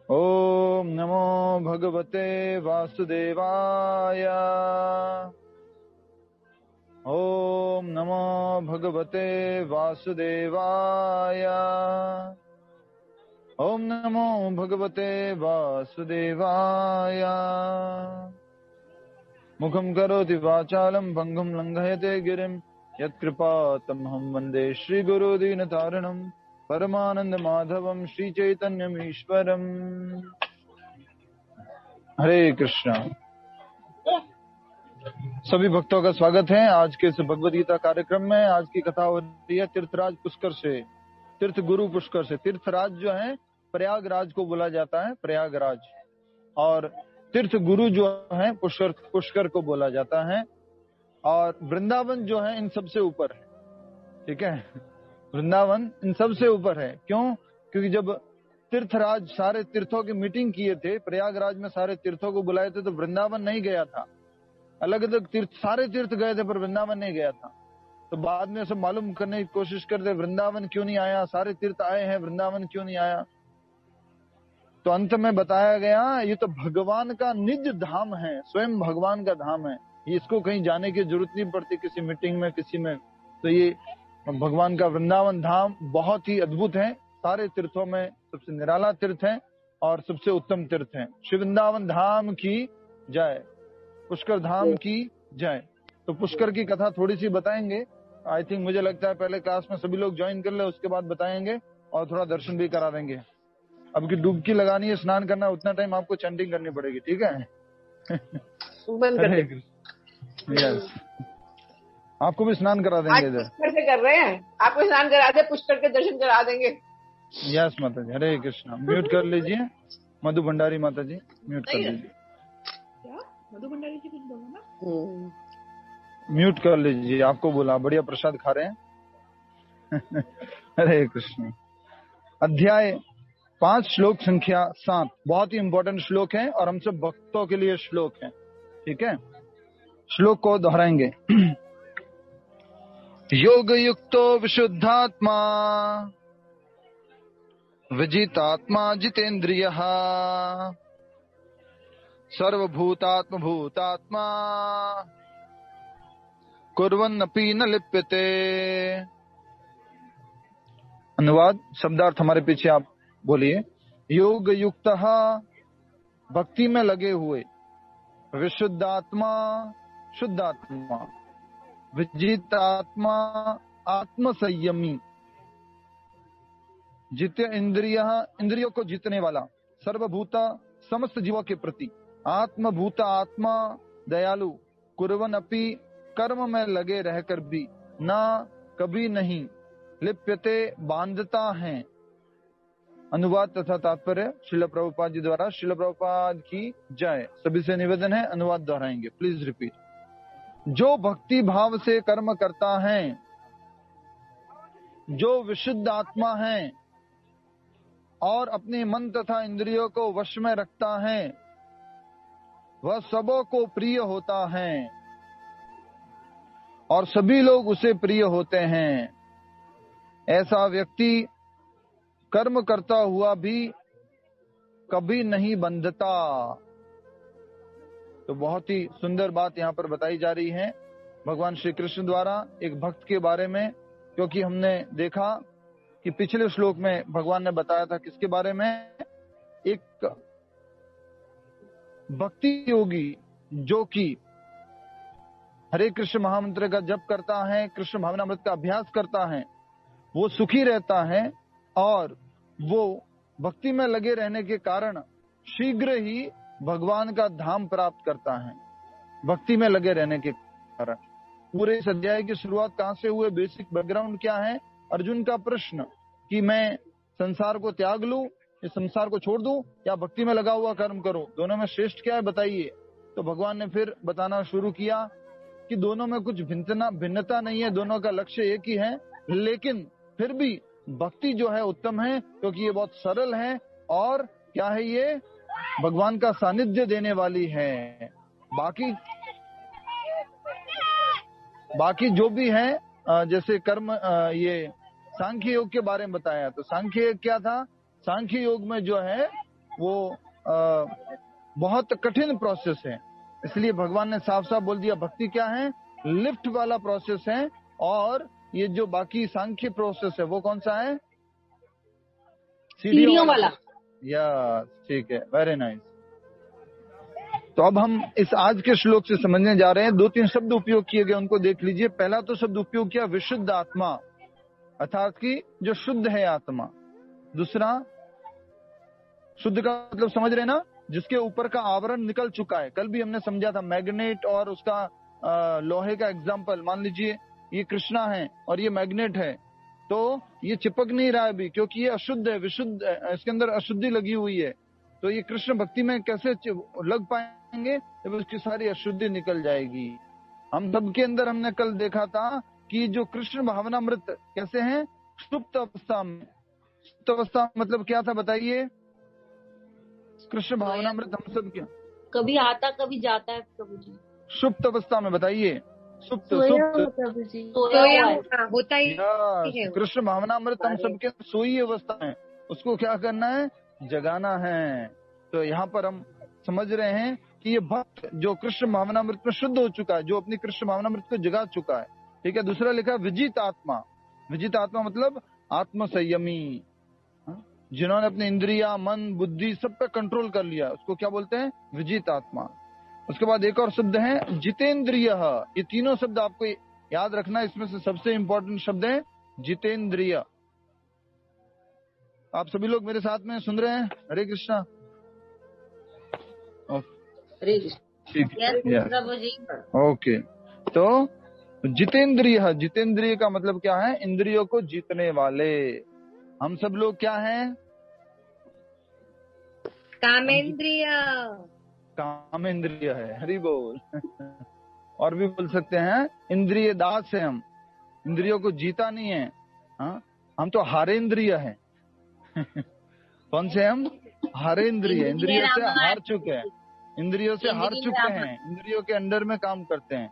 ओम नमो भगवते वासुदेवाय। ओम नमो भगवते वासुदेवाय। ओम नमो भगवते वासुदेवाय। मुखं करोति वाचालं भंगुं लंघयते गिरिं यत्कृपातमहं वन्दे श्रीगुरुदीनतारिणं परमानंद माधवं श्रीचैतन्यमीश्वरम्। हरे कृष्णा। सभी भक्तों का स्वागत है आज के इस भगवद गीता कार्यक्रम में। आज की कथा हो रही है तीर्थराज पुष्कर से, तीर्थ गुरु पुष्कर से। तीर्थराज जो है प्रयागराज को बोला जाता है, प्रयागराज। और तीर्थ गुरु जो है पुष्कर को बोला जाता है। और वृंदावन जो है इन सबसे ऊपर है, ठीक है। वृंदावन इन सबसे ऊपर है। क्यों? क्योंकि जब तीर्थराज सारे तीर्थों की मीटिंग किए थे, प्रयागराज में सारे तीर्थों को बुलाए थे, तो वृंदावन नहीं गया था। अलग अलग तीर्थ, सारे तीर्थ गए थे पर वृंदावन नहीं गया था। तो बाद में सब मालूम करने की कोशिश करते, वृंदावन क्यों नहीं आया, सारे तीर्थ आए हैं, वृंदावन क्यों नहीं आया। तो अंत में बताया गया ये तो भगवान का निज धाम है, स्वयं भगवान का धाम है। इसको कहीं जाने की जरूरत नहीं पड़ती, किसी मीटिंग में किसी में। तो ये भगवान का वृंदावन धाम बहुत ही अद्भुत है। सारे तीर्थों में सबसे निराला तीर्थ है और सबसे उत्तम तीर्थ है। श्री वृंदावन धाम की जय, पुष्कर धाम की जय। तो पुष्कर की कथा थोड़ी सी बताएंगे। आई थिंक मुझे लगता है पहले क्लास में सभी लोग ज्वाइन कर ले, उसके बाद बताएंगे और थोड़ा दर्शन भी करा देंगे। अब की डुबकी लगानी है, स्नान करना, उतना टाइम आपको चैंटिंग करनी पड़ेगी, ठीक है। यस, आपको भी स्नान करा देंगे। इधर पुष्कर से कर रहे हैं, आपको स्नान करा दे, पुष्कर के दर्शन करा देंगे। यस माता जी, हरे कृष्णा। म्यूट कर लीजिए मधु भंडारी माता जी, म्यूट कर लीजिए। क्या मधु भंडारी जी कुछ बोलो ना? म्यूट कर लीजिए, आपको बोला। बढ़िया प्रसाद खा रहे हैं। हरे कृष्ण। अध्याय 5 श्लोक संख्या 7 बहुत ही इंपॉर्टेंट श्लोक है और हम सब भक्तों के लिए श्लोक है, ठीक है। श्लोक को दोहराएंगे। योग युक्तो विशुद्धात्मा विजितात्मा जितेन्द्रियः सर्वभूतात्म भूतात्मा कुर्वन्नपि न लिप्यते। अनुवाद शब्दार्थ हमारे पीछे आप बोलिए। योग युक्त, भक्ति में लगे हुए, विशुद्धात्मा, शुद्धात्मा, विजितात्मा, आत्म संयमी, जिते इंद्रिय, इंद्रियों को जीतने वाला, सर्वभूता, समस्त जीवों के प्रति, आत्मभूत, आत्मा, दयालु, कुर्वन अपि, कर्म में लगे रहकर भी, ना कभी नहीं, लिप्यते, बांधता है। अनुवाद तथा तात्पर्य श्रील प्रभुपाद जी द्वारा। श्रील प्रभुपाद की जय। सभी से निवेदन है, अनुवाद दोहराएंगे, प्लीज रिपीट। जो भक्ति भाव से कर्म करता है, जो विशुद्ध आत्मा है और अपने मन तथा इंद्रियों को वश में रखता है, वह सबों को प्रिय होता है और सभी लोग उसे प्रिय होते हैं। ऐसा व्यक्ति कर्म करता हुआ भी कभी नहीं बंधता। तो बहुत ही सुंदर बात यहाँ पर बताई जा रही है भगवान श्री कृष्ण द्वारा एक भक्त के बारे में। क्योंकि हमने देखा कि पिछले श्लोक में भगवान ने बताया था किसके बारे में, एक भक्ति योगी जो कि हरे कृष्ण महामंत्र का जप करता है, कृष्ण भावनामृत का अभ्यास करता है, वो सुखी रहता है और वो भक्ति में लगे रहने के कारण शीघ्र ही भगवान का धाम प्राप्त करता है। भक्ति में लगे रहने के कारण। पूरे इस अध्याय की शुरुआत कहां से हुए, बेसिक बैकग्राउंड क्या है? अर्जुन का प्रश्न कि मैं संसार को त्याग लूं, इस संसार को छोड़ दूं या भक्ति में लगा हुआ कर्म करूं, दोनों में श्रेष्ठ क्या है बताइए। तो भगवान ने फिर बताना शुरू किया कि दोनों में कुछ भिन्नता नहीं है, दोनों का लक्ष्य एक ही है, लेकिन फिर भी भक्ति जो है उत्तम है क्योंकि ये बहुत सरल है और क्या है, ये भगवान का सानिध्य देने वाली है। बाकी जो भी है, जैसे कर्म, ये सांख्य योग के बारे में बताया। तो सांख्य योग क्या था? सांख्य योग में जो है वो बहुत कठिन प्रोसेस है। इसलिए भगवान ने साफ साफ बोल दिया भक्ति क्या है, लिफ्ट वाला प्रोसेस है, और ये जो बाकी सांख्य प्रोसेस है वो कौन सा है, सीढ़ियों वाला। या ठीक है, वेरी नाइस। तो अब हम इस आज के श्लोक से समझने जा रहे हैं। 2-3 शब्द उपयोग किए गए, उनको देख लीजिए। पहला तो शब्द उपयोग किया विशुद्ध आत्मा, अर्थात कि जो शुद्ध है आत्मा। दूसरा, शुद्ध का मतलब समझ रहे ना, जिसके ऊपर का आवरण निकल चुका है। कल भी हमने समझा था मैग्नेट और उसका लोहे का एग्जाम्पल। मान लीजिए ये कृष्णा है और ये मैग्नेट है, तो ये चिपक नहीं रहा है अभी, क्योंकि ये अशुद्ध है, विशुद्ध, इसके अंदर अशुद्धि लगी हुई है। तो ये कृष्ण भक्ति में कैसे लग पाएंगे जब उसकी सारी अशुद्धि निकल जाएगी। हम सबके अंदर हमने कल देखा था कि जो कृष्ण भावनामृत कैसे हैं, सुप्त अवस्था में। सुप्त अवस्था मतलब क्या था बताइए, कृष्ण भावनामृत हम सब क्या, कभी आता कभी जाता है प्रभु जी। सुप्त अवस्था में बताइए, सुप्त होता ही कृष्ण भावनामृत हम सबके सोई अवस्था में, उसको क्या करना है, जगाना है। तो यहाँ पर हम समझ रहे हैं कि ये भक्त जो कृष्ण भावनामृत में शुद्ध हो चुका है, जो अपनी कृष्ण भावनामृत को जगा चुका है, ठीक है। दूसरा लिखा विजित आत्मा। विजित आत्मा मतलब आत्म संयमी, जिन्होंने अपने इंद्रिया, मन, बुद्धि सब पे कंट्रोल कर लिया, उसको क्या बोलते हैं, विजित आत्मा। उसके बाद एक और शब्द है जितेंद्रिय। ये तीनों शब्द आपको याद रखना, इसमें से सबसे इंपॉर्टेंट शब्द है जितेंद्रिय। आप सभी लोग मेरे साथ में सुन रहे हैं? हरे कृष्णा। हरे कृष्णा। ओके, तो जितेंद्रिय, जितेंद्रिय का मतलब क्या है, इंद्रियों को जीतने वाले। हम सब लोग क्या हैं, कामेंद्रिय। कामेंद्रिय है, हरि बोल। और भी बोल सकते हैं इंद्रिय दास है हम, इंद्रियों को जीता नहीं है। हम तो हारेंद्रिय है। कौन से हम, हारेंद्रिय, इंद्रियों से हार चुके हैं, इंद्रियों से हार चुके हैं, इंद्रियों के अंडर में काम करते हैं,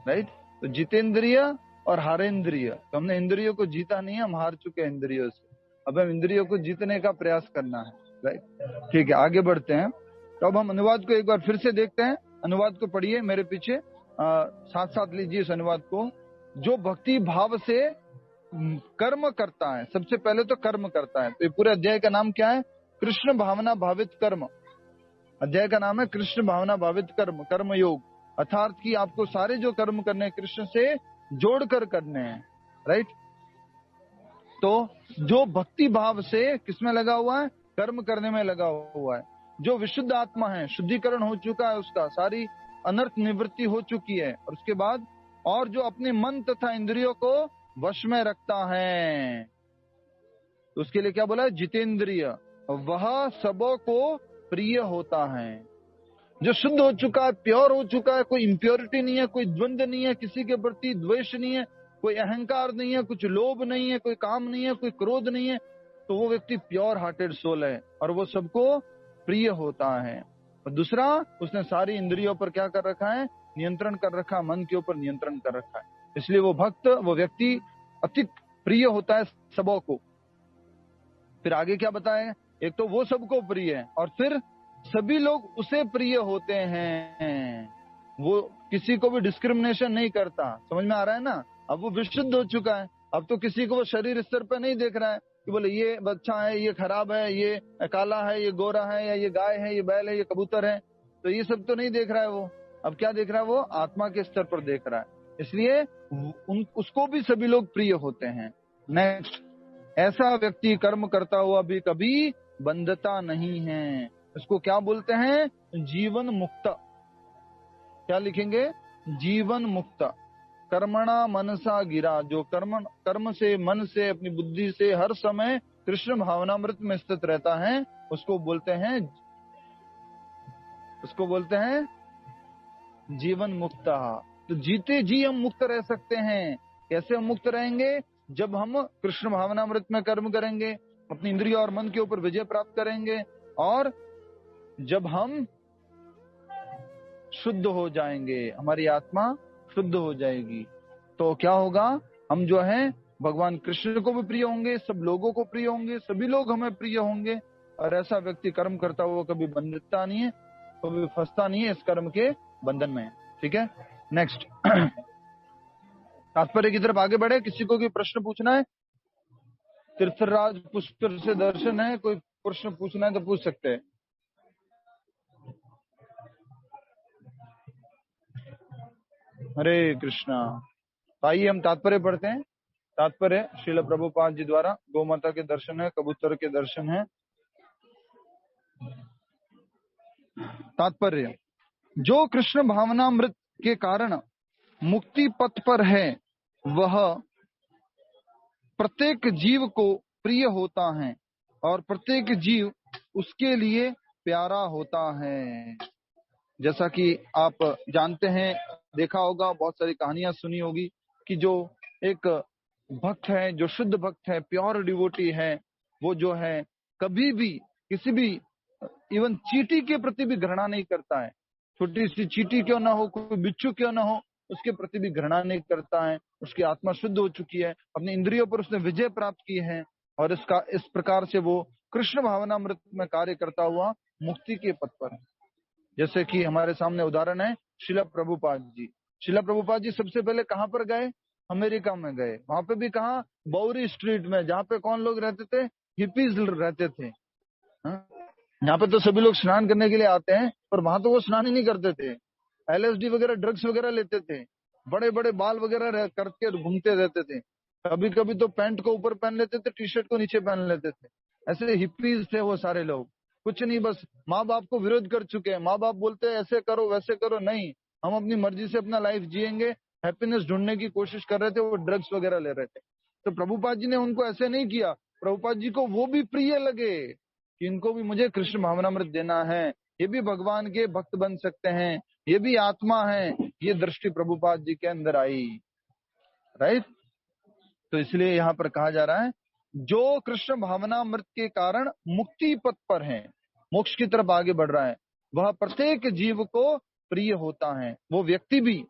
राइट। तो जितेंद्रिय और हारेंद्रिय, तो हमने इंद्रियों को जीता नहीं है, हम हार चुके हैं इंद्रियों से। अब हम इंद्रियों को जीतने का प्रयास करना है, राइट। ठीक है, आगे बढ़ते हैं। तो अब हम अनुवाद को एक बार फिर से देखते हैं। अनुवाद को पढ़िए मेरे पीछे, साथ साथ लीजिए इस अनुवाद को। जो भक्ति भाव से कर्म करता है, सबसे पहले तो कर्म करता है। तो ये पूरे अध्याय का नाम क्या है, कृष्ण भावना भावित कर्म। अध्याय का नाम है कृष्ण भावना भावित कर्म, कर्म योग। अर्थात कि आपको सारे जो कर्म करने हैं कृष्ण से जोड़कर करने हैं, राइट। तो जो भक्ति भाव से किसमें लगा हुआ है, कर्म करने में लगा हुआ है। जो विशुद्ध आत्मा है, शुद्धिकरण हो चुका है, उसका सारी अनर्थ निवृत्ति हो चुकी है। और उसके बाद और जो अपने मन तथा इंद्रियों को वश में रखता है, तो उसके लिए क्या बोला है, जितेंद्रिय। वह सबों को प्रिय होता है। जो शुद्ध हो चुका है, प्योर हो चुका है, कोई इम्प्योरिटी नहीं है, कोई द्वंद्व नहीं है, किसी के प्रति द्वेष नहीं है, कोई अहंकार नहीं है, कुछ लोभ नहीं है, कोई काम नहीं है, कोई क्रोध नहीं है, तो वो व्यक्ति प्योर हार्टेड सोल है और वो सबको प्रिय होता है। और दूसरा, उसने सारी इंद्रियों पर क्या कर रखा है, नियंत्रण कर रखा है, मन के ऊपर नियंत्रण कर रखा है। इसलिए वो भक्त, वो व्यक्ति अति प्रिय होता है सबों को। फिर आगे क्या बताए, एक तो वो सबको प्रिय है और फिर सभी लोग उसे प्रिय होते हैं। वो किसी को भी डिस्क्रिमिनेशन नहीं करता, समझ में आ रहा है ना। अब वो विशुद्ध हो चुका है, अब तो किसी को वो शरीर स्तर पर नहीं देख रहा है कि बोले ये अच्छा है, ये खराब है, ये काला है, ये गोरा है, या ये गाय है, ये बैल है, ये कबूतर है। तो ये सब तो नहीं देख रहा है वो। अब क्या देख रहा है, वो आत्मा के स्तर पर देख रहा है। इसलिए उसको भी सभी लोग प्रिय होते हैं। नेक्स्ट, ऐसा व्यक्ति कर्म करता हुआ भी कभी बंधता नहीं है। इसको क्या बोलते हैं, जीवन मुक्त। क्या लिखेंगे, जीवन मुक्त। कर्मणा मनसा गिरा, जो कर्म से, मन से, अपनी बुद्धि से हर समय कृष्ण भावनामृत में स्थित रहता है, उसको बोलते हैं जीवन मुक्त। तो जीते जी हम मुक्त रह सकते हैं। कैसे हम मुक्त रहेंगे, जब हम कृष्ण भावनामृत में कर्म करेंगे, अपनी इंद्रिय और मन के ऊपर विजय प्राप्त करेंगे, और जब हम शुद्ध हो जाएंगे, हमारी आत्मा शुद्ध हो जाएगी, तो क्या होगा, हम जो है भगवान कृष्ण को भी प्रिय होंगे, सब लोगों को प्रिय होंगे, सभी लोग हमें प्रिय होंगे, और ऐसा व्यक्ति कर्म करता हुआ कभी बंधता नहीं है, कभी फंसता नहीं है इस कर्म के बंधन में। ठीक है, नेक्स्ट तात्पर्य की तरफ आगे बढ़े। किसी को भी प्रश्न पूछना है? तीर्थराज पुष्कर से दर्शन है, कोई प्रश्न पूछना है तो पूछ सकते हैं। हरे कृष्णा। आइए हम तात्पर्य पढ़ते हैं। तात्पर्य श्रील प्रभुपाद जी द्वारा गौ माता के दर्शन है, कबूतर के दर्शन है। तात्पर्य, जो कृष्ण भावनामृत के कारण मुक्ति पथ पर है वह प्रत्येक जीव को प्रिय होता है और प्रत्येक जीव उसके लिए प्यारा होता है। जैसा कि आप जानते हैं, देखा होगा, बहुत सारी कहानियां सुनी होगी कि जो एक भक्त है, जो शुद्ध भक्त है, प्योर डिवोटी है, वो जो है कभी भी किसी भी इवन चींटी के प्रति भी घृणा नहीं करता है। छोटी सी चींटी क्यों ना हो, कोई बिच्छू क्यों ना हो, उसके प्रति भी घृणा नहीं करता है। उसकी आत्मा शुद्ध हो चुकी है, अपनी इंद्रियों पर उसने विजय प्राप्त की है और इस प्रकार से वो कृष्ण भावनामृत में कार्य करता हुआ मुक्ति के पथ पर है। जैसे कि हमारे सामने उदाहरण है श्रील प्रभुपाद जी। श्रील प्रभुपाद जी सबसे पहले कहाँ पर गए? अमेरिका में गए। वहां पे भी कहा? बौरी स्ट्रीट में, जहाँ पे कौन लोग रहते थे? हिपीज रहते थे। यहाँ पे तो सभी लोग स्नान करने के लिए आते हैं, पर वहां तो वो स्नान ही नहीं करते थे। LSD वगैरह ड्रग्स वगैरह लेते थे, बड़े बड़े बाल वगैरह करके घूमते रहते थे। कभी कभी तो पैंट को ऊपर पहन लेते थे, टी-शर्ट को नीचे पहन लेते थे। ऐसे हिपीज थे वो सारे लोग। कुछ नहीं, बस माँ बाप को विरोध कर चुके हैं। माँ बाप बोलते हैं ऐसे करो वैसे करो, नहीं, हम अपनी मर्जी से अपना लाइफ जिएंगे, हैप्पीनेस ढूंढने की कोशिश कर रहे थे। वो ड्रग्स वगैरह ले रहे थे। तो प्रभुपाद जी ने उनको ऐसे नहीं किया। प्रभुपाद जी को वो भी प्रिय लगे कि इनको भी मुझे कृष्ण भावनामृत देना है, ये भी भगवान के भक्त बन सकते हैं, ये भी आत्मा है। ये दृष्टि प्रभुपाद जी के अंदर आई, राइट। तो इसलिए यहाँ पर कहा जा रहा है, जो कृष्ण भावनामृत के कारण मुक्ति पथ पर है, मोक्ष की तरफ आगे बढ़ रहा है, वह प्रत्येक जीव को प्रिय होता है। वो व्यक्ति भी,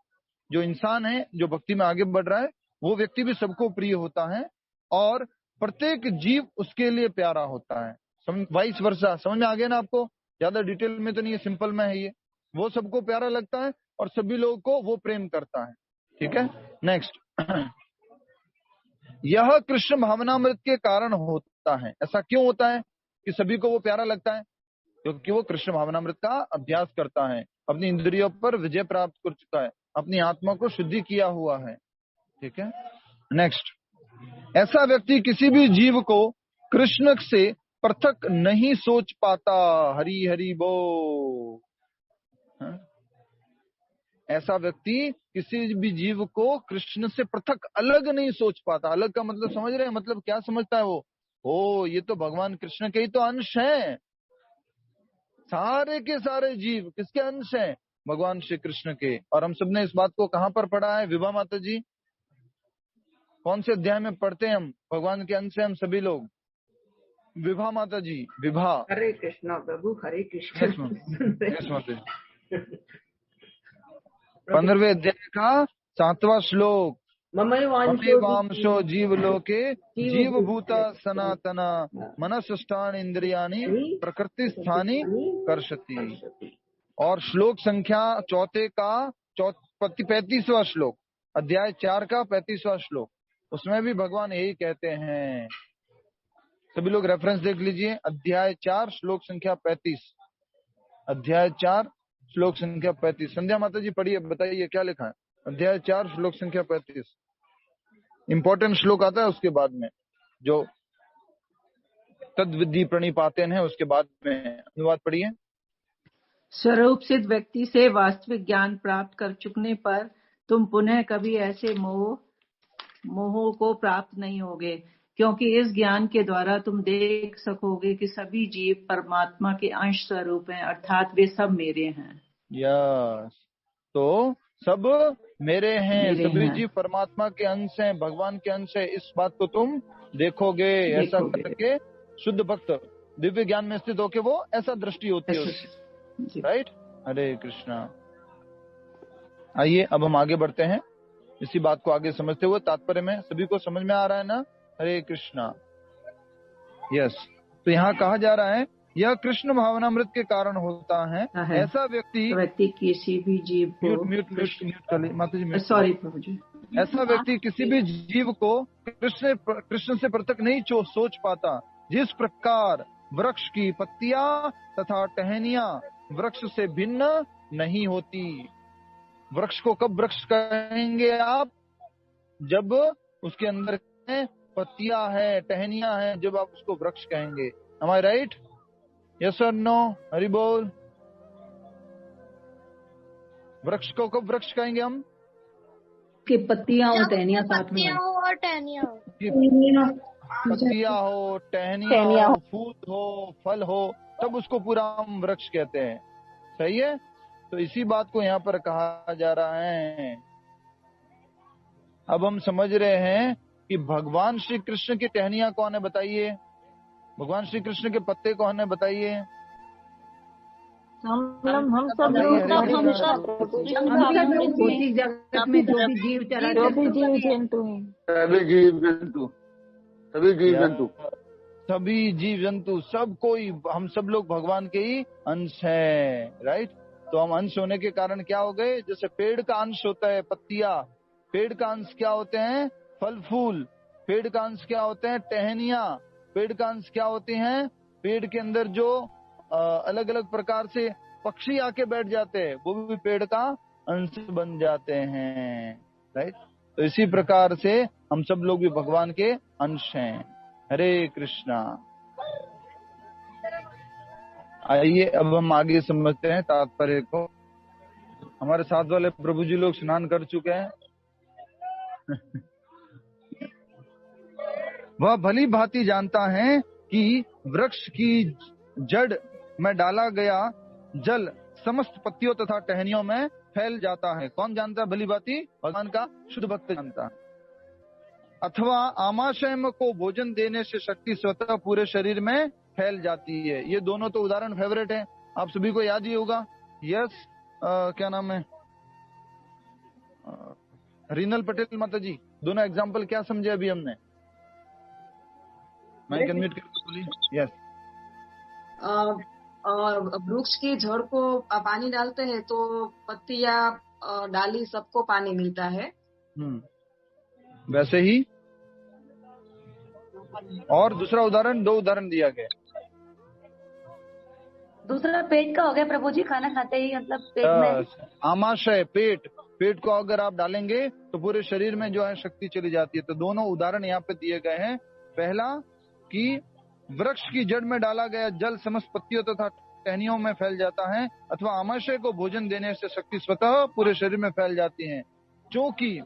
जो इंसान है, जो भक्ति में आगे बढ़ रहा है, वो व्यक्ति भी सबको प्रिय होता है और प्रत्येक जीव उसके लिए प्यारा होता है। Vice versa. समझ में आ गया ना आपको? ज्यादा डिटेल में तो नहीं है, सिंपल में है ये। वो सबको प्यारा लगता है और सभी लोगों को वो प्रेम करता है। ठीक है, नेक्स्ट यह कृष्ण भावनामृत के कारण होता है। ऐसा क्यों होता है कि सभी को वो प्यारा लगता है? क्योंकि वो कृष्ण भावनामृत का अभ्यास करता है, अपनी इंद्रियों पर विजय प्राप्त कर चुका है, अपनी आत्मा को शुद्धि किया हुआ है। ठीक है, नेक्स्ट ऐसा व्यक्ति किसी भी जीव को कृष्ण से पृथक नहीं सोच पाता। हरि हरि बोल। ऐसा व्यक्ति किसी भी जीव को कृष्ण से पृथक अलग नहीं सोच पाता। अलग का मतलब समझ रहे हैं? मतलब क्या समझता है वो? ओ, ये तो भगवान कृष्ण के ही तो अंश हैं। सारे के सारे जीव किसके अंश हैं? भगवान श्री कृष्ण के। और हम सबने इस बात को कहाँ पर पढ़ा है? विभा माता जी कौन से अध्याय में पढ़ते हैं हम? भगवान के अंश हैं हम सभी लोग। विभा माता जी, विभा। हरे कृष्णा प्रभु, हरे कृष्ण। 15वें अध्याय का 7वां श्लोक। ममैवांशो वांशो जीवलोके जीवभूता सनातना मनसष्टान इंद्रियाणि प्रकृति स्थानी कर्षति। और श्लोक संख्या चौथे का 35वां श्लोक, अध्याय 4 का 35वां श्लोक, उसमें भी भगवान यही कहते हैं। सभी लोग रेफरेंस देख लीजिए। अध्याय 4 श्लोक संख्या 35। अध्याय 4 श्लोक संख्या 35। संध्या माता जी पढ़िए, बताइए क्या लिखा है? अध्याय 4 श्लोक संख्या 35। इंपॉर्टेंट श्लोक आता है उसके बाद में, जो तद्विधि प्रणिपातेन है, उसके बाद में। अनुवाद पढ़िए। स्वरूप सिद्ध व्यक्ति से वास्तविक ज्ञान प्राप्त कर चुकने पर तुम पुनः कभी ऐसे मोह को प्राप्त नहीं होगे, क्योंकि इस ज्ञान के द्वारा तुम देख सकोगे कि सभी जीव परमात्मा के अंश स्वरूप हैं, अर्थात वे सब मेरे हैं। यस, तो सब मेरे हैं, सभी जीव परमात्मा के अंश हैं, भगवान के अंश है। इस बात को तुम देखोगे। ऐसा करके शुद्ध भक्त दिव्य ज्ञान में स्थित होके वो ऐसा दृष्टि होती है उसकी, राइट। हरे कृष्णा। आइए अब हम आगे बढ़ते हैं, इसी बात को आगे समझते हुए। तात्पर्य में सभी को समझ में आ रहा है ना? हरे कृष्णा। यस, तो यहाँ कहा जा रहा है यह कृष्ण भावनामृत के कारण होता है। ऐसा व्यक्ति किसी भी जीव को म्यूट माता जी सॉरी प्रभु जी। ऐसा व्यक्ति किसी भी जीव को कृष्ण से पृथक नहीं सोच पाता। जिस प्रकार वृक्ष की पत्तियां तथा टहनियां वृक्ष से भिन्न नहीं होती। वृक्ष को कब वृक्ष कहेंगे आप? जब उसके अंदर पत्तियां है, टहनियां हैं, जब आप उसको वृक्ष कहेंगे। एम आई राइट? यस और नो? हरि बोल। वृक्ष को कब वृक्ष कहेंगे हम? कि पत्तियां और टहनियां साथ में हो और टहनियां पत्तियां हो, टहनियां हो, फूल हो, फल हो, तब उसको पूरा हम वृक्ष कहते हैं। सही है? तो इसी बात को यहाँ पर कहा जा रहा है। अब हम समझ रहे हैं कि भगवान श्री कृष्ण की टहनियां कौन है बताइए? भगवान श्री कृष्ण के पत्ते कौन है बताइए? हम सब जगत में जो भी जीव जंतु सभी जीव जंतु सब कोई, हम सब लोग भगवान के ही अंश हैं। राइट? तो हम अंश होने के कारण क्या हो गए? जैसे पेड़ का अंश होता है पत्तियां, पेड़ का अंश क्या होते हैं? फल फूल। पेड़ का अंश क्या होते हैं? टहनियां। पेड़ का अंश क्या होते हैं? पेड़ के अंदर जो अलग अलग प्रकार से पक्षी आके बैठ जाते हैं, वो भी पेड़ का अंश बन जाते हैं। राइट? तो इसी प्रकार से हम सब लोग भी भगवान के अंश हैं। हरे कृष्णा। आइए अब हम आगे समझते हैं तात्पर्य को। हमारे साथ वाले प्रभु जी लोग स्नान कर चुके हैं। वह भली भांति जानता है कि वृक्ष की जड़ में डाला गया जल समस्त पत्तियों तथा टहनियों में फैल जाता है। कौन जानता है भली भांति? भगवान का शुद्ध भक्त जानता है। अथवा आमाशय को भोजन देने से शक्ति स्वतः पूरे शरीर में फैल जाती है। ये दोनों तो उदाहरण फेवरेट है, आप सभी को याद ही होगा। यस, क्या नाम है? रीनल पटेल माता जी, दोनों एग्जाम्पल क्या समझे अभी हमने? मैं कन्वर्ट करके बोली। यस। और वृक्ष की जड़ को पानी डालते हैं तो पत्तियां डाली सबको पानी मिलता है। वैसे ही और दूसरा उदाहरण, दो उदाहरण दिया गया। दूसरा पेट का हो गया प्रभु जी, खाना खाते ही मतलब पेट में आमाशय, पेट को अगर आप डालेंगे तो पूरे शरीर में जो है शक्ति चली जाती है। तो दोनों उदाहरण यहाँ पे दिए गए हैं। पहला कि वृक्ष की जड़ में डाला गया जल समस्त पत्तियों तथा टहनियों में फैल जाता है, अथवा आमाशय को भोजन देने से शक्ति स्वतः पूरे शरीर में फैल जाती है। क्योंकि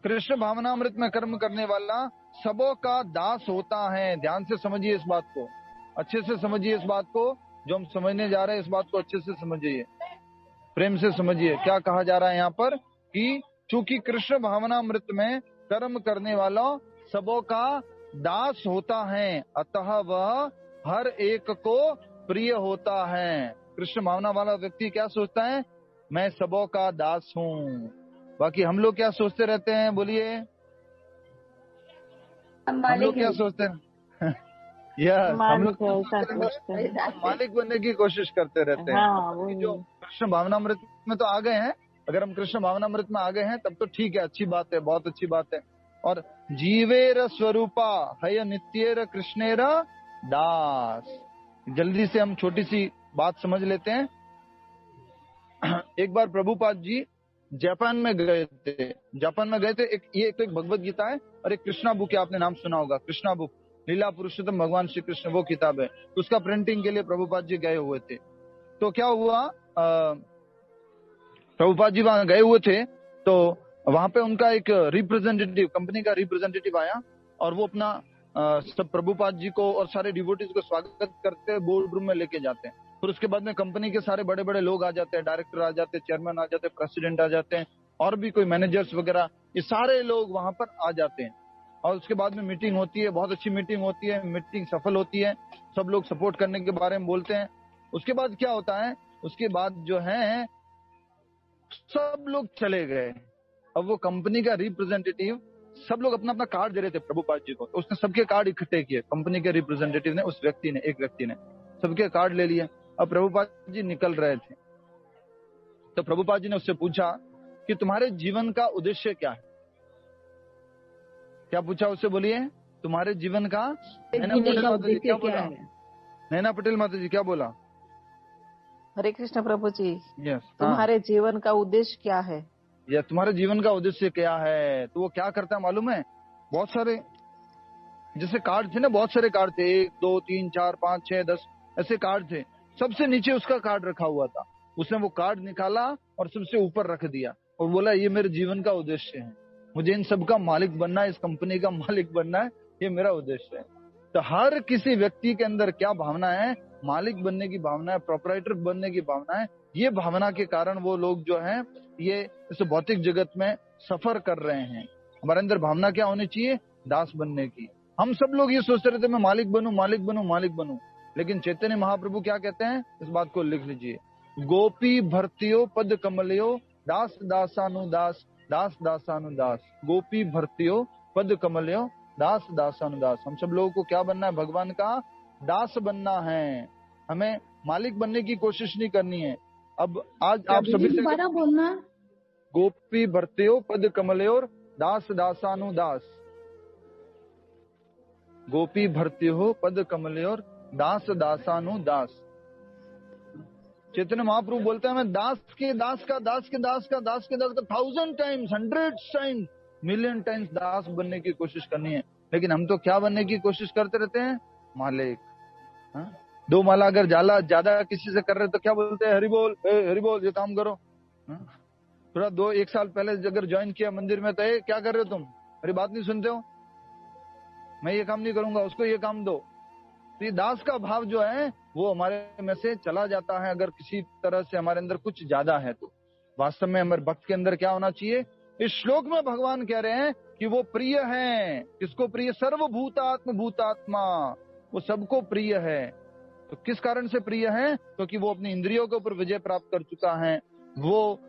कृष्ण भावनामृत में कर्म करने वाला सबों का दास होता है। ध्यान से समझिए इस बात को, अच्छे से समझिए इस बात को। जो हम समझने जा रहे हैं इस बात को अच्छे से समझिए, प्रेम से समझिए। क्या कहा जा रहा है यहाँ पर कि चूंकि कृष्ण भावनामृत में कर्म करने वाला सबों का दास होता है, अतः वह हर एक को प्रिय होता है। कृष्ण भावना वाला व्यक्ति क्या सोचता है? मैं सबों का दास हूँ। बाकी हम लोग क्या सोचते रहते हैं? बोलिए, हम लोग क्या सोचते हैं? यस, हम लोग मालिक बनने की कोशिश करते रहते हैं। जो कृष्ण भावनामृत में तो आ गए हैं, अगर हम कृष्ण भावनामृत में आ गए हैं तब तो ठीक है, अच्छी बात है, बहुत अच्छी बात है। और जीवेर स्वरूपा हय नित्येर कृष्णेर दास। जल्दी से हम छोटी सी बात समझ लेते हैं। एक बार प्रभुपाद जी जापान में गए थे। एक भगवत गीता है और एक कृष्णा बुक है, आपने नाम सुना होगा, कृष्णा बुक, लीला पुरुषोत्तम भगवान श्री कृष्ण, वो किताब है। उसका प्रिंटिंग के लिए प्रभुपाद जी गए हुए थे। तो क्या हुआ, प्रभुपाद जी वहां गए हुए थे तो वहां पे उनका एक रिप्रेजेंटेटिव, कंपनी का रिप्रेजेंटेटिव आया और वो अपना सब प्रभुपाद जी को और सारे डिवोटीज को स्वागत करते हैं, बोर्ड रूम में लेके जाते हैं। फिर उसके बाद में कंपनी के सारे बड़े बड़े लोग आ जाते हैं, डायरेक्टर आ जाते हैं, चेयरमैन आ जाते हैं, प्रेसिडेंट आ जाते हैं, और भी कोई मैनेजर्स वगैरह, ये सारे लोग वहां पर आ जाते हैं। और उसके बाद में मीटिंग होती है, बहुत अच्छी मीटिंग होती है, मीटिंग सफल होती है, सब लोग सपोर्ट करने के बारे में बोलते हैं। उसके बाद क्या होता है, उसके बाद जो है सब लोग चले गए। अब वो कंपनी का रिप्रेजेंटेटिव सब लोग अपना अपना कार्ड दे रहे थे प्रभुपाद जी को, तो उसने सबके कार्ड इकट्ठे किए, कंपनी के रिप्रेजेंटेटिव ने, उस व्यक्ति ने, एक व्यक्ति ने सबके कार्ड ले लिए। अब प्रभुपाद जी निकल रहे थे, तो प्रभुपाद जी ने उससे पूछा कि तुम्हारे जीवन का उद्देश्य क्या है? क्या पूछा उससे, बोलिए, तुम्हारे जीवन का? नैना पटेल माता जी क्या बोला? नैना पटेल माता जी क्या बोला? हरे कृष्ण प्रभु जी। यस, तुम्हारे जीवन का उद्देश्य क्या है? या तुम्हारे जीवन का उद्देश्य क्या है? तो वो क्या करता है मालूम है? बहुत सारे जैसे कार्ड थे ना, बहुत सारे कार्ड थे, 1 2 3 4 5 6 10 ऐसे कार्ड थे। सबसे नीचे उसका कार्ड रखा हुआ था। उसने वो कार्ड निकाला और सबसे ऊपर रख दिया और बोला ये मेरे जीवन का उद्देश्य है, मुझे इन सब का मालिक बनना है, इस कंपनी का मालिक बनना है, ये मेरा उद्देश्य है। तो हर किसी व्यक्ति के अंदर क्या भावना है? मालिक बनने की भावना है, प्रोपराइटर बनने की भावना है। ये भावना के कारण वो लोग जो हैं ये इस भौतिक जगत में सफर कर रहे हैं। हमारे अंदर भावना क्या होनी चाहिए? दास बनने की। हम सब लोग ये सोचते रहते मैं मालिक बनूं, मालिक बनूं, मालिक बनूं, लेकिन चैतन्य महाप्रभु क्या कहते हैं? इस बात को लिख लीजिए, गोपी भर्तियो पद कमलियो दास दासानुदास, दास दासानुदास, गोपी भर्तियो पद कमलियो दास दासानुदास। हम सब लोगों को क्या बनना है? भगवान का दास बनना है। हमें मालिक बनने की कोशिश नहीं करनी है। अब आज आप सभी से बोलना, गोपी भर्तियो पद कमलियो दास दासानुदास, गोपी भर्तियो पद कमलियोर दास दासानुदास। चैतन्य महाप्रभु बोलते हैं मैं दास के दास का, दास के दास का, दास के दास का 1000 टाइम्स, 100 टाइम्स, मिलियन टाइम्स दास बनने की कोशिश करनी है। लेकिन हम तो क्या बनने की कोशिश करते रहते हैं? मालिक। 2 माला अगर ज्यादा किसी से कर रहे तो क्या बोलते हैं? हरि बोल, हरि बोल, ये काम करो। थोड़ा 1 साल पहले अगर ज्वाइन किया मंदिर में तो क्या कर रहे हो तुम? मेरी बात नहीं सुनते हो? मैं ये काम नहीं करूंगा, उसको ये काम दो। तो ये दास का भाव जो है वो हमारे में से चला जाता है अगर किसी तरह से हमारे अंदर कुछ ज्यादा है तो। वास्तव में हमारे भक्त के अंदर क्या होना चाहिए? इस श्लोक में भगवान कह रहे हैं कि वो प्रिय है। किसको प्रिय? सर्वभूतात्म भूतात्मा, वो सबको प्रिय है। तो किस कारण से प्रिय है? क्योंकि वो अपनी इंद्रियों के ऊपर विजय प्राप्त कर चुका है, वो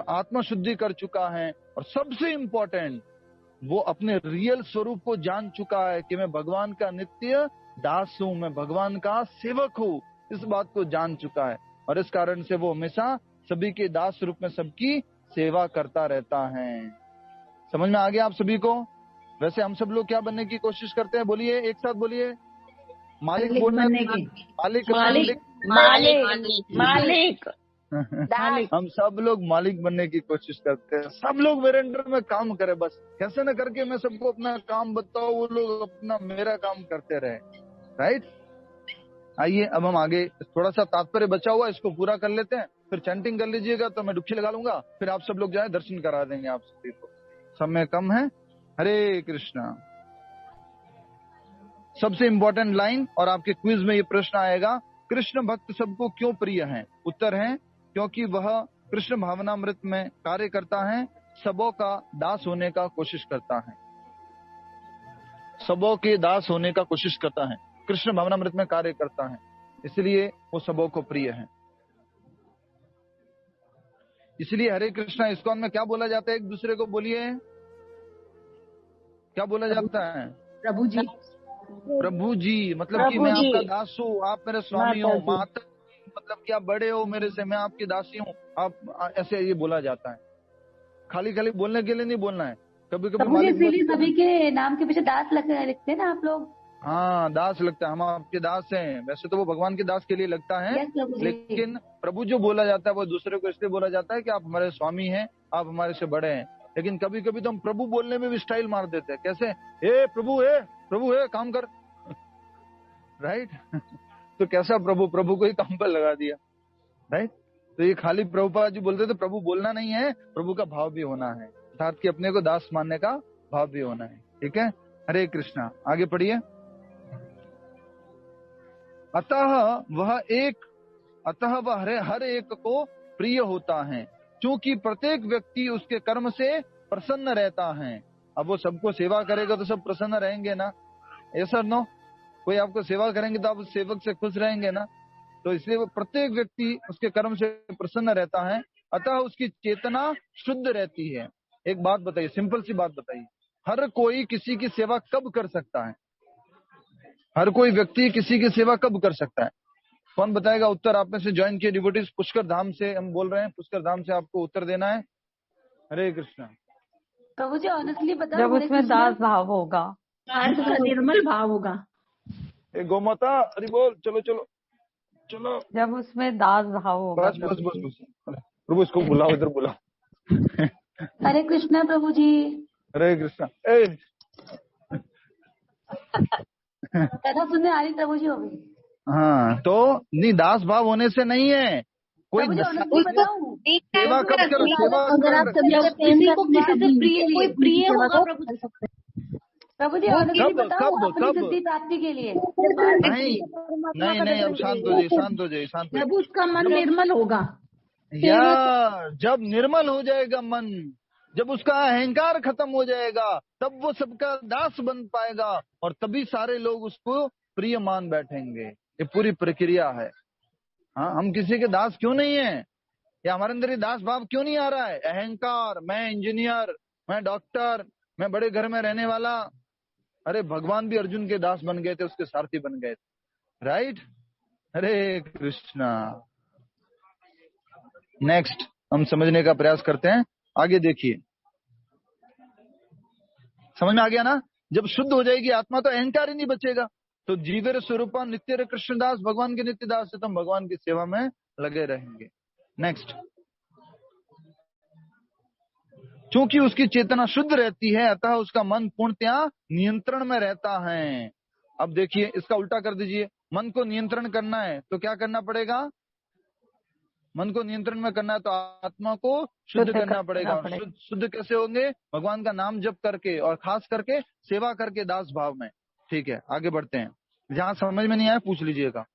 आत्मा शुद्धि कर चुका है, और सबसे इम्पोर्टेंट वो अपने रियल स्वरूप को जान चुका है कि मैं भगवान का नित्य दास हूं, मैं भगवान का सेवक हूं। इस बात को जान चुका है और इस कारण से वो हमेशा सभी के दास रूप में सबकी सेवा करता रहता है। समझ में आ गया आप सभी को? वैसे हम सब लोग क्या बनने की कोशिश करते हैं? बोलिए, एक साथ बोलिए। मालिक बोलना, मालिक मालिक मालिक हम सब लोग मालिक बनने की कोशिश करते हैं। सब लोग मेरे अंडर में काम करे, बस कैसे न करके मैं सबको अपना काम बताऊं, वो लोग अपना मेरा काम करते रहे। राइट? आइए अब हम आगे थोड़ा सा तात्पर्य बचा हुआ इसको पूरा कर लेते हैं, फिर चैंटिंग कर लीजिएगा तो मैं डुबकी लगा लूंगा, फिर आप सब लोग जाए दर्शन करा देंगे आप सभी को। समय कम है। हरे कृष्णा। सबसे इंपॉर्टेंट लाइन और आपके क्विज में ये प्रश्न आएगा, कृष्ण भक्त सबको क्यों प्रिय है? उत्तर है क्योंकि वह कृष्ण भावनामृत में कार्य करता है, सबों का दास होने का कोशिश करता है, सबों के दास होने का कोशिश करता है, कृष्ण भावनामृत में कार्य करता है, इसलिए वो सबों को प्रिय है। इसलिए हरे कृष्णा इस्कॉन में क्या बोला जाता है? एक दूसरे को बोलिए, क्या बोला जाता है? प्रभु जी। प्रभु जी मतलब कि मैं आपका दास हूँ, आप मेरे स्वामी हो। माता मतलब कि आप बड़े हो मेरे से, मैं आपकी दासी हूँ। आप ऐसे ये बोला जाता है। खाली खाली बोलने के लिए नहीं बोलना है। कभी कभी सभी के नाम के पीछे दास लिखते हैं ना आप लोग? हाँ, दास लगता है, हम आपके दास हैं। वैसे तो वो भगवान के दास के लिए लगता है, लेकिन प्रभु जो बोला जाता है वो दूसरे को इसलिए बोला जाता है कि आप हमारे स्वामी हैं, आप हमारे से बड़े हैं। लेकिन कभी कभी तो हम प्रभु बोलने में भी स्टाइल मार देते हैं। कैसे? ए प्रभु है काम कर। राइट? तो कैसा प्रभु? प्रभु को ही काम पर लगा दिया। राइट? तो ये खाली प्रभुपाद जी बोलते थे प्रभु बोलना नहीं है, प्रभु का भाव भी होना है, अर्थात कि अपने को दास मानने का भाव भी होना है। ठीक है? हरे कृष्णा। आगे पढ़िए। अतः वह हर एक को प्रिय होता है, क्योंकि प्रत्येक व्यक्ति उसके कर्म से प्रसन्न रहता है। अब वो सबको सेवा करेगा तो सब प्रसन्न रहेंगे ना? ऐसा नो? कोई आपको सेवा करेंगे तो आप उस सेवक से खुश रहेंगे ना? तो इसलिए वो प्रत्येक व्यक्ति उसके कर्म से प्रसन्न रहता है, अतः उसकी चेतना शुद्ध रहती है। एक बात बताइए, सिंपल सी बात बताइए, हर कोई किसी की सेवा कब कर सकता है? हर कोई व्यक्ति किसी की सेवा कब कर सकता है? कौन बताएगा उत्तर? आप में से ज्वाइन किए डिवोटीज, पुष्कर धाम से हम बोल रहे हैं, पुष्कर धाम से आपको उत्तर देना है। हरे कृष्णा। प्रभु जी ऑनेस्टली बताओ, जब उसमें दास भाव होगा, निर्मल भाव होगा। गौ माता हरि बोल। चलो चलो चलो। जब उसमें दास भाव होगा। बस बस बस बस। प्रभु इसको बुलाओ, इधर बुलाओ। हरे कृष्णा प्रभु जी। हरे कृष्णा। कथा सुनने आ रही प्रभु जी अभी। हाँ, तो नहीं, दास भाव होने से नहीं है कोई। सेवा कब करो? सेवा किसी को किसी से कोई प्रिय होगा प्रभु जी, ऑनेस्टली बताओ अपनी सिद्धि प्राप्ति के लिए। नहीं नहीं, अब शांत हो जाइए, शांत हो जाइए, शांत हो जाइए। जब उसका मन निर्मल होगा, या जब निर्मल हो जाएगा मन, जब उसका अहंकार खत्म हो जाएगा, तब वो सबका दास बन पाएगा और तभी सारे लोग उसको प्रिय मान बैठेंगे। ये पूरी प्रक्रिया है। हाँ, हम किसी के दास क्यों नहीं है, या हमारे अंदर ये दास भाव क्यों नहीं आ रहा है? अहंकार, मैं इंजीनियर, मैं डॉक्टर, मैं बड़े घर में रहने वाला। अरे भगवान भी अर्जुन के दास बन गए थे, उसके सारथी बन गए थे, राइट? हरे कृष्णा। नेक्स्ट हम समझने का प्रयास करते हैं, आगे देखिए। समझ में आ गया ना? जब शुद्ध हो जाएगी आत्मा तो अहंकार ही नहीं बचेगा। तो जीवेर स्वरूपा नित्य कृष्णदास, भगवान के नित्य दास है, तो हम भगवान की सेवा में लगे रहेंगे। नेक्स्ट, क्योंकि उसकी चेतना शुद्ध रहती है, अतः उसका मन पूर्णतया नियंत्रण में रहता है। अब देखिए, इसका उल्टा कर दीजिए। मन को नियंत्रण करना है तो क्या करना पड़ेगा? मन को नियंत्रण में करना है तो आत्मा को शुद्ध करना पड़ेगा। शुद्ध कैसे होंगे? भगवान का नाम जप करके और खास करके सेवा करके, दास भाव में। ठीक है, आगे बढ़ते हैं। जहां समझ में नहीं आया पूछ लीजिएगा।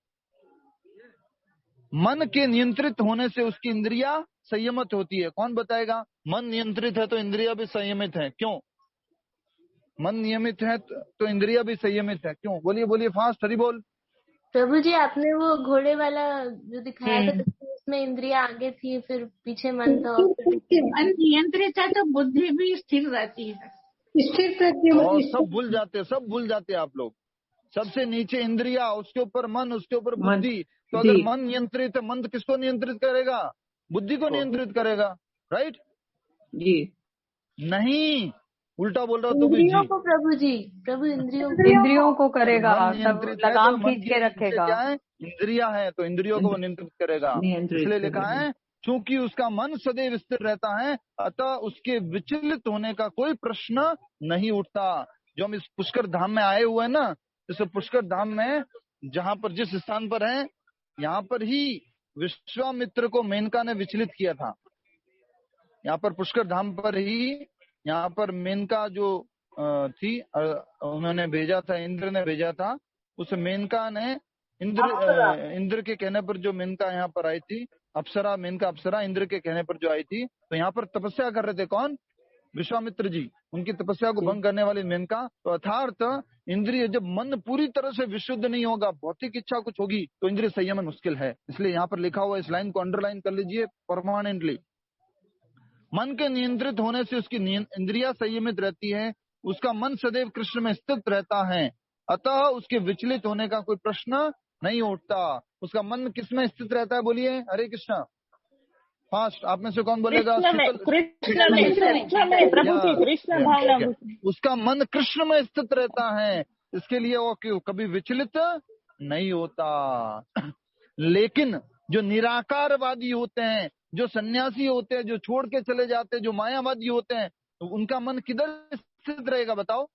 मन के नियंत्रित होने से उसकी इंद्रिया संयमित होती है। कौन बताएगा? मन नियंत्रित है तो इंद्रिया भी संयमित है। क्यों? मन नियमित है तो इंद्रिया भी संयमित है। क्यों? बोलिए बोलिए, फास्ट, हरि बोल। प्रभु जी, आपने वो घोड़े वाला जो दिखाया था, उसमें इंद्रिया आगे थी, फिर पीछे मन था। मन नियंत्रित है तो बुद्धि भी स्थिर रहती है, स्थिर रहती है। और सब भूल जाते हैं आप लोग। सबसे नीचे इंद्रिया, उसके ऊपर मन, उसके ऊपर बुद्धि। तो अगर मन नियंत्रित है, मन किसको नियंत्रित करेगा? बुद्धि को नियंत्रित करेगा, राइट जी? नहीं, उल्टा बोल रहा हूँ। तो भी इंद्रियों को प्रभु जी, प्रभु इंद्रियों को करेगा, सब लगाम खींच के रखेगा। क्या है? इंद्रिया है तो इंद्रियों को वो नियंत्रित करेगा। इसलिए लिखा है, क्योंकि उसका मन सदैव स्थिर रहता है, अतः उसके विचलित होने का कोई प्रश्न नहीं उठता। जो हम इस पुष्कर धाम में आए हुए हैं ना, जैसे पुष्कर धाम में जहां पर जिस स्थान पर है, यहाँ पर ही विश्वामित्र को मेनका ने विचलित किया था। यहाँ पर पुष्कर धाम पर ही, यहाँ पर मेनका जो थी, उन्होंने भेजा था, इंद्र ने भेजा था। उस मेनका ने इंद्र के कहने पर जो मेनका यहाँ पर आई थी, अप्सरा, मेनका अप्सरा इंद्र के कहने पर जो आई थी, तो यहाँ पर तपस्या कर रहे थे। कौन? विश्वामित्र जी। उनकी तपस्या को भंग करने वाली मेनका। तो अर्थात इंद्रिय, जब मन पूरी तरह से विशुद्ध नहीं होगा, भौतिक इच्छा कुछ होगी, तो इंद्रिय संयम मुश्किल है। इसलिए यहाँ पर लिखा हुआ इस लाइन को अंडरलाइन कर लीजिए परमानेंटली। मन के नियंत्रित होने से उसकी इंद्रिया संयमित रहती है, उसका मन सदैव कृष्ण में स्थित रहता है, अतः उसके विचलित होने का कोई प्रश्न नहीं उठता। उसका मन किसमें स्थित रहता है? बोलिए, हरे कृष्णा, फास्ट। आप में से कौन बोलेगा? उसका मन कृष्ण में स्थित रहता है, इसके लिए वो कभी विचलित नहीं होता। लेकिन जो निराकारवादी होते हैं, जो सन्यासी होते हैं, जो छोड़ के चले जाते हैं, जो मायावादी होते हैं, तो उनका मन किधर स्थित रहेगा? बताओ,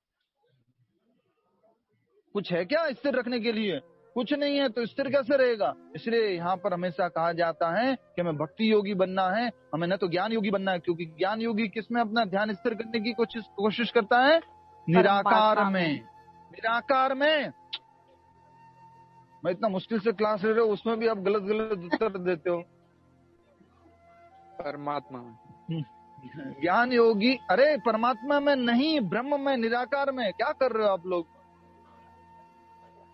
कुछ है क्या स्थिर रखने के लिए? कुछ नहीं है, तो स्थिर कैसे रहेगा? इसलिए यहाँ पर हमेशा कहा जाता है कि हमें भक्ति योगी बनना है, हमें न तो ज्ञान योगी बनना है। क्योंकि ज्ञान योगी किसमें अपना ध्यान स्थिर करने की कोशिश करता है? निराकार में। निराकार में। मैं इतना मुश्किल से क्लास ले रहा हूँ, उसमें भी आप गलत गलत उत्तर देते हो। परमात्मा में। ज्ञान योगी, अरे परमात्मा में नहीं, ब्रह्म में, निराकार में। क्या कर रहे हो आप लोग?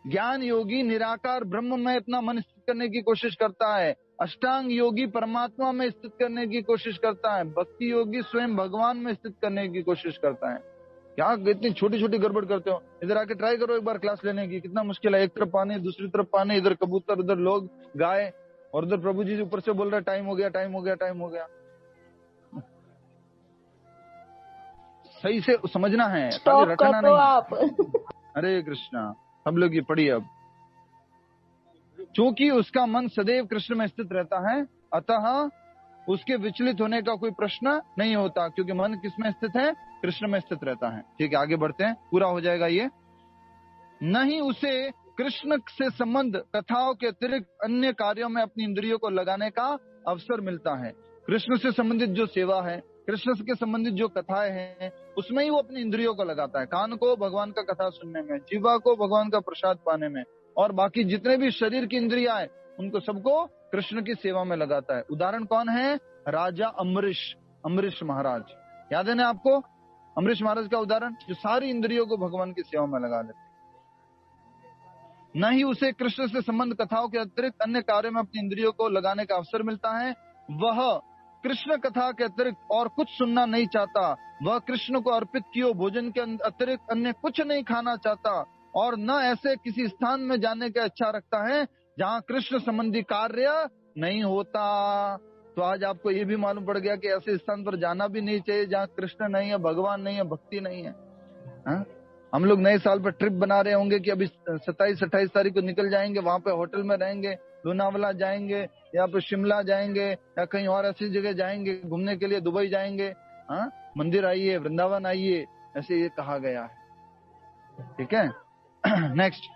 ज्ञान योगी निराकार ब्रह्म में अपना मन स्थित करने की कोशिश करता है। अष्टांग योगी परमात्मा में स्थित करने की कोशिश करता है। भक्ति योगी स्वयं भगवान में स्थित करने की कोशिश करता है। क्या इतनी छोटी छोटी गड़बड़ करते हो? इधर आके ट्राई करो एक बार क्लास लेने की, कितना मुश्किल है। एक तरफ पानी, दूसरी तरफ पानी, इधर कबूतर, उधर लोग, गाय, और उधर प्रभु जी ऊपर से बोल रहे टाइम हो गया, टाइम हो गया, टाइम हो गया। सही से समझना है, खाली रटना नहीं। आप हरे कृष्णा। सब लोग ये पढ़िए अब। क्योंकि उसका मन सदैव कृष्ण में स्थित रहता है, अतः उसके विचलित होने का कोई प्रश्न नहीं होता, क्योंकि मन किस में स्थित है? कृष्ण में स्थित रहता है। ठीक है, आगे बढ़ते हैं, पूरा हो जाएगा ये। नहीं उसे कृष्ण से संबंध कथाओं के अतिरिक्त अन्य कार्यों में अपनी इंद्रियों को लगाने का अवसर मिलता है। कृष्ण से संबंधित जो सेवा है, कृष्ण के संबंधित जो कथाएं हैं, उसमें ही वो अपनी इंद्रियों को लगाता है। कान को भगवान का कथा सुनने में, जीवा को भगवान का प्रसाद पाने में, और बाकी जितने भी शरीर की इंद्रियां हैं उनको सबको कृष्ण की सेवा में लगाता है। उदाहरण कौन है? राजा अम्बरीश, अम्बरीश महाराज, याद है ना आपको? अम्बरीश महाराज का उदाहरण, जो सारी इंद्रियों को भगवान की सेवा में लगा लेते। न ही उसे कृष्ण से संबंध कथाओं के अतिरिक्त अन्य कार्यों में अपनी इंद्रियों को लगाने का अवसर मिलता है। वह कृष्ण कथा के अतिरिक्त और कुछ सुनना नहीं चाहता। वह कृष्ण को अर्पित किए भोजन के अतिरिक्त अन्य कुछ नहीं खाना चाहता, और न ऐसे किसी स्थान में जाने का इच्छा रखता है जहाँ कृष्ण संबंधी कार्य नहीं होता। तो आज आपको ये भी मालूम पड़ गया कि ऐसे स्थान पर जाना भी नहीं चाहिए जहाँ कृष्ण नहीं है, भगवान नहीं है, भक्ति नहीं है। हा? हम लोग नए साल पर ट्रिप बना रहे होंगे कि अभी 27-28 तारीख को निकल जाएंगे, वहां पे होटल में रहेंगे, लोनावला जाएंगे, या फिर शिमला जाएंगे, या कहीं और ऐसी जगह जाएंगे घूमने के लिए, दुबई जाएंगे। हाँ, मंदिर आइए, वृंदावन आइए, ऐसे ये कहा गया है। ठीक है। नेक्स्ट,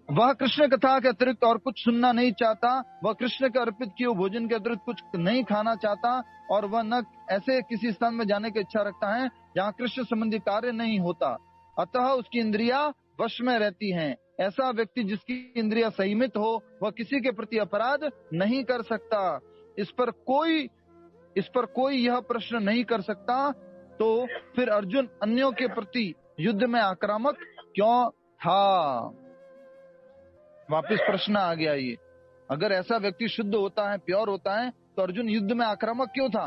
वह कृष्ण कथा के अतिरिक्त और कुछ सुनना नहीं चाहता। वह कृष्ण के अर्पित किए भोजन के अतिरिक्त कुछ नहीं खाना चाहता, और वह न ऐसे किसी स्थान में जाने की इच्छा रखता है जहाँ कृष्ण संबंधी कार्य नहीं होता। अतः उसकी इंद्रियां वश में रहती हैं। ऐसा व्यक्ति जिसकी इंद्रियां संयमित हो, वह किसी के प्रति अपराध नहीं कर सकता। इस पर कोई यह प्रश्न नहीं कर सकता, तो फिर अर्जुन अन्यों के प्रति युद्ध में आक्रामक क्यों था? वापिस प्रश्न आ गया ये। अगर ऐसा व्यक्ति शुद्ध होता है, प्योर होता है, तो अर्जुन युद्ध में आक्रामक क्यों था?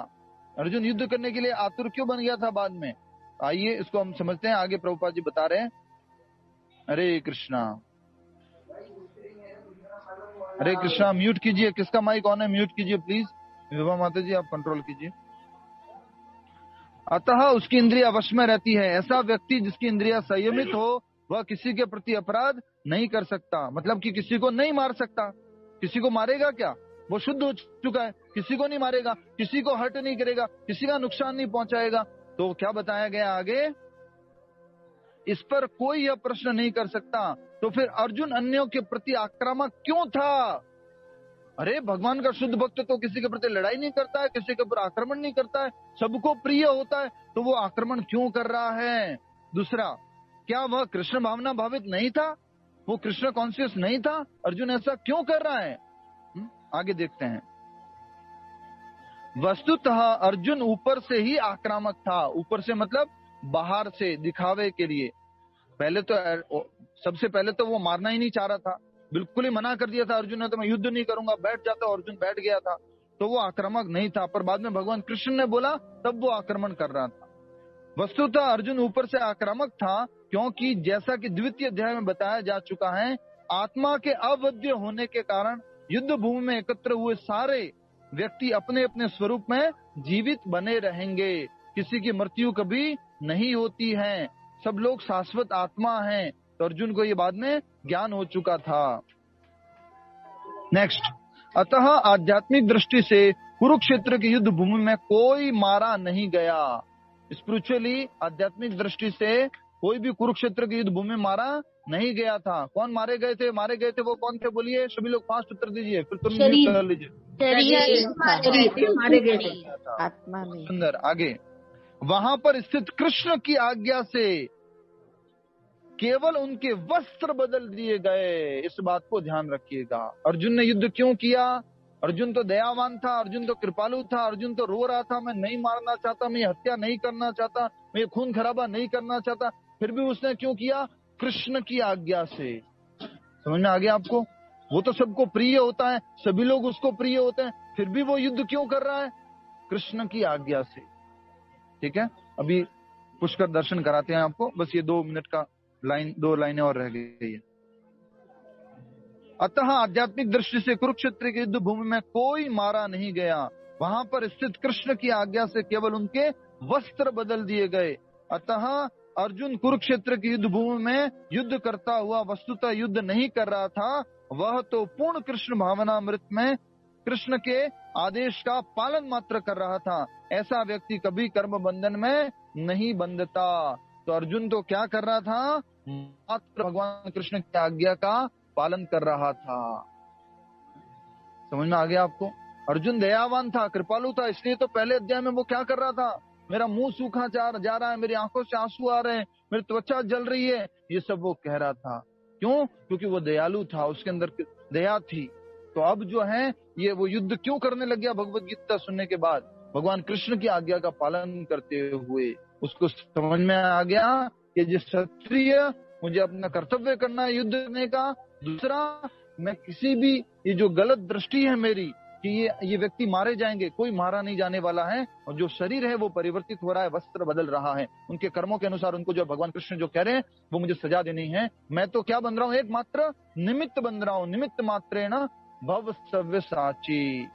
अर्जुन युद्ध करने के लिए आतुर क्यों बन गया था बाद में? आइए इसको हम समझते हैं। आगे प्रभुपाद जी बता रहे हैं। हरे कृष्णा, हरे कृष्णा। म्यूट कीजिए, किसका माइक ऑन है म्यूट कीजिए प्लीज। विभा माता जी आप कंट्रोल कीजिए। अतः उसकी इंद्रिया वश में रहती है। ऐसा व्यक्ति जिसकी इंद्रिया संयमित हो, वह किसी के प्रति अपराध नहीं कर सकता, मतलब कि किसी को नहीं मार सकता। किसी को मारेगा क्या? वो शुद्ध हो चुका है, किसी को नहीं मारेगा, किसी को हर्ट नहीं करेगा, किसी का नुकसान नहीं पहुंचाएगा। तो क्या बताया गया आगे? इस पर कोई यह प्रश्न नहीं कर सकता, तो फिर अर्जुन अन्यों के प्रति आक्रामक क्यों था? अरे भगवान का शुद्ध भक्त तो किसी के प्रति लड़ाई नहीं करता है, किसी के ऊपर आक्रमण नहीं करता है, सबको प्रिय होता है, तो वो आक्रमण क्यों कर रहा है? दूसरा, क्या वह कृष्ण भावना भावित नहीं था? वो कृष्ण कॉन्शियस नहीं था? अर्जुन ऐसा क्यों कर रहा है? आगे देखते हैं। वस्तुतः अर्जुन ऊपर से ही आक्रामक था। ऊपर से मतलब बाहर से, दिखावे के लिए। पहले तो सबसे पहले तो वो मारना ही नहीं चाह रहा था, बिल्कुल ही मना कर दिया था अर्जुन ने, तो मैं युद्ध नहीं करूंगा, बैठ जाता। अर्जुन बैठ गया था, तो वो आक्रामक नहीं था। पर बाद में भगवान कृष्ण ने बोला तब वो आक्रमण कर रहा था। वस्तुतः अर्जुन ऊपर से आक्रामक था, क्योंकि जैसा कि द्वितीय अध्याय में बताया जा चुका है, आत्मा के अवध्य होने के कारण युद्ध भूमि में एकत्र हुए सारे व्यक्ति अपने अपने स्वरूप में जीवित बने रहेंगे। किसी की मृत्यु कभी नहीं होती है, सब लोग शाश्वत आत्मा हैं। तो अर्जुन को ये बाद में ज्ञान हो चुका था। नेक्स्ट, अतः आध्यात्मिक दृष्टि से कुरुक्षेत्र की युद्ध भूमि में कोई मारा नहीं गया। स्पिरिचुअली, आध्यात्मिक दृष्टि से कोई भी कुरुक्षेत्र की युद्ध भूमि में मारा नहीं गया था। कौन मारे गए थे? मारे गए थे वो कौन थे? बोलिए सभी लोग, फास्ट उत्तर दीजिए, फिर तुम कर लीजिए। मारे गए थे आत्मा में। सुंदर। आगे, वहां पर स्थित कृष्ण की आज्ञा से केवल उनके वस्त्र बदल दिए गए। इस बात को ध्यान रखिएगा। अर्जुन ने युद्ध क्यों किया? अर्जुन तो दयावान था, अर्जुन तो कृपालु था, अर्जुन तो रो रहा था, मैं नहीं मारना चाहता, मैं हत्या नहीं करना चाहता, मैं खून खराबा नहीं करना चाहता। फिर भी उसने क्यों किया? कृष्ण की आज्ञा से। समझ में आ गया आपको? वो तो सबको प्रिय होता है, सभी लोग उसको प्रिय होते हैं, फिर भी वो युद्ध क्यों कर रहा है? कृष्ण की आज्ञा से। ठीक है, अभी पुष्कर दर्शन कराते हैं आपको, बस ये 2 मिनट का दो लाइनें और रह गई है। अतः आध्यात्मिक दृष्टि से कुरुक्षेत्र की युद्ध भूमि में कोई मारा नहीं गया, वहां पर स्थित कृष्ण की आज्ञा से केवल उनके वस्त्र बदल दिए गए। अतः अर्जुन कुरुक्षेत्र की युद्ध भूमि में युद्ध करता हुआ वस्तुतः युद्ध नहीं कर रहा था, वह तो पूर्ण कृष्ण भावनामृत में कृष्ण के आदेश का पालन मात्र कर रहा था। ऐसा व्यक्ति कभी कर्म बंधन में नहीं बंधता। तो अर्जुन तो क्या कर रहा था, मात्र भगवान कृष्ण की आज्ञा का पालन कर रहा था। समझ में आ गया आपको? अर्जुन दयावान था, कृपालु था, इसलिए तो पहले अध्याय में वो क्या कर रहा था, मेरा मुंह सूखा जा रहा है, मेरी आंखों से आंसू आ रहे हैं, मेरी त्वचा जल रही है, ये सब वो कह रहा था। क्यों? क्योंकि वो दयालु था, उसके अंदर दया थी। तो अब जो है ये वो युद्ध क्यों करने लग गया भगवत गीता सुनने के बाद? भगवान कृष्ण की आज्ञा का पालन करते हुए उसको समझ में आ गया कि जिस क्षत्रिय मुझे अपना कर्तव्य करना है युद्ध करने का, दूसरा मैं किसी भी ये जो गलत दृष्टि है मेरी कि ये व्यक्ति मारे जाएंगे, कोई मारा नहीं जाने वाला है, और जो शरीर है वो परिवर्तित हो रहा है, वस्त्र बदल रहा है, उनके कर्मों के अनुसार उनको जो भगवान कृष्ण जो कह रहे हैं वो मुझे सजा देनी है। मैं तो क्या बन रहा हूँ, एक मात्र निमित्त बन रहा हूँ, निमित्त मात्रेण भव सव्यसाची।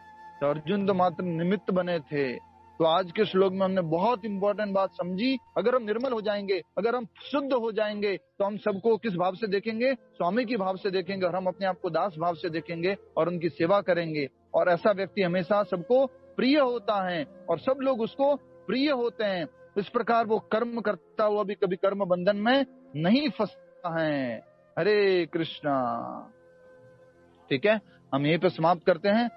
तो अर्जुन तो मात्र निमित्त बने थे। तो आज के श्लोक में हमने बहुत इंपॉर्टेंट बात समझी। अगर हम निर्मल हो जाएंगे, अगर हम शुद्ध हो जाएंगे, तो हम सबको किस भाव से देखेंगे, स्वामी की भाव से देखेंगे, और हम अपने आप को दास भाव से देखेंगे और उनकी सेवा करेंगे। और ऐसा व्यक्ति हमेशा सबको प्रिय होता है और सब लोग उसको प्रिय होते हैं। इस प्रकार वो कर्म करता हुआ भी कभी कर्म बंधन में नहीं फंसता है। हरे कृष्णा। ठीक है, हम यहीं पे समाप्त करते हैं।